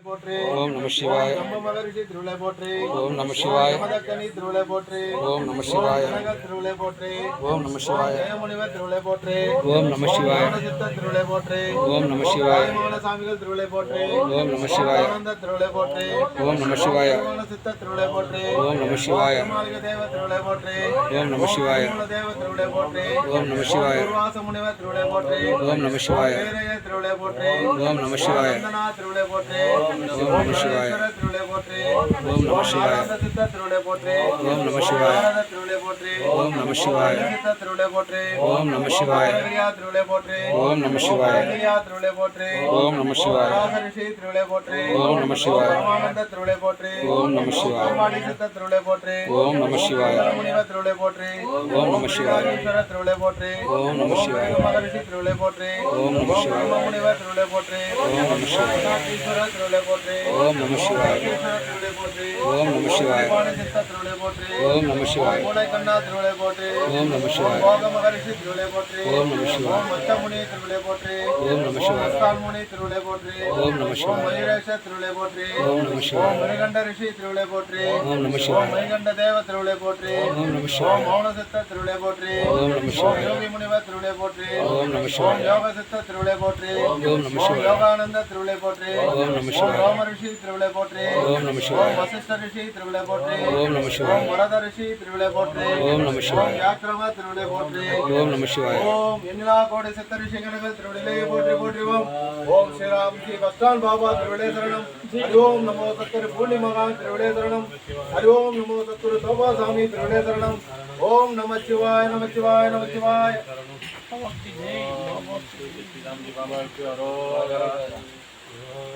ஓம் நம சிவாய. மகரிஷி திருவிழை போற்றி. ஓம் நம சிவாய. மதக்கனி திருவிழை போற்றி. ஓம் நம சிவாய. திருவிழை போற்றி. ஓம் நம சிவாய. ஜெயமுனிவர் திருவிழை போற்றி. ஓம் நம சிவாய. திருவிழை போற்றி. ஓம் நம சிவாய. சாமிகள் திருவிழை போற்றி. ஓம் நம சிவாய. ஆனந்த திருவிழை போற்றி. ஓம் நம சிவாய. சித்த திருவிழை போற்றி. ஓம் நம சிவாய. தேவ திருவிழை போற்றி. ஓம் நம சிவாய. தேவ திருவிழை போற்றி. ஓம் நம சிவாய. முனிவர் திருவிழை போற்றி. ஓம் நம சிவாய. திருவிழை போற்றி. ஓம் நம சிவாய. திருவிழை போற்றி. ஓம் நம சிவாய. திருவிழை போற்றி. ஓம் நம சிவாய. சித்த திருவிழை போற்றி. ஓம் நம சிவாய. திருவிழை போற்றி. ஓம் நம சிவாய. சித்த திருவிழை போற்றி. ஓம் நம சிவாய. திருவிழை போற்றி. ஓம் நம சிவாய. திருவிழை போற்றி. ஓம் நம சிவாய. ரிஷி திருவிழை போற்றி. ஓம் நம சிவாய. ராமானந்த திருவிழை போற்றி. ஓம் நம சிவாய. சித்த திருவிழை போற்றி. ஓம் நம சிவாய. முனிவர் திருவிழை போற்றி. ஓம் நம சிவாய. திருவிழை போற்றி. ஓம் நம சிவாய. மகரிஷி திருவிழை போற்றி. ஓம் நம சிவாய. முனிவர் திருவிழை போற்றி. ஓம் நம சிவாய. திருவிழை போற்றி. ஓம் நம சிவாய. திருவிழை போற்றி. ஓம் நம சிவாய. திருவிழை போற்றி. ஓம் நம சிவாய. கண்ணா திருவிழை போற்றி. ஓம் நம சிவாய. மகரிஷி திருவிழை போற்றி. ஓம் நம சிவாய. மச்சமுனி திருவிழை போற்றி. ஓம் நம சிவாய. முனி திருவிழை போற்றி. ஓம் நம சிவாய. மயூரேஷ திருவிழை போற்றி. ஓம் நம சிவாய. மணிகண்ட ரிஷி திருவிழை போற்றி. ஓம் நம சிவாய. மணிகண்ட தேவ திருவிழை போற்றி. ஓம் நம சிவாய. மௌன சித்த திருவிழை போற்றி. ஓம் நம சிவாய. யோகி முனிவர் திருவிழை போற்றி. ஓம் நம சிவாய. யோக சித்த திருவிழை போற்றி. ஓம் நம சிவாய. யோகானந்த திருவிழை போற்றி. ஓம் நம சிவாய. ரோம ரிஷி திருவிழை போற்றி. ஓம் நம சிவாய. வசிஷ்ட ரிஷி திருவிழை போற்றி. ஓம் நம சிவாய. வரத ரிஷி திருவிழை போற்றி. ஓம் நம சிவாய. வியாக்கிரம திருவிழை போற்றி. ஓம் நம சிவாய. ஓம் எண்ணிலா கோடி சித்த ரிஷி கணங்கள் திருவிழை போற்றி போற்றிவோம். ஓம் ஸ்ரீராம் ஸ்ரீ பஸ்டான் பாபா திருவிழை சரணம். ஹரி ஓம் நமோ சத்குரு பூர்ணிமகா திருவிழை சரணம். ஹரி ஓம் நமோ சத்குரு தோபா சாமி திருவிழை சரணம். ஓம் நமச்சிவாய நமச்சிவாய நமச்சிவாய.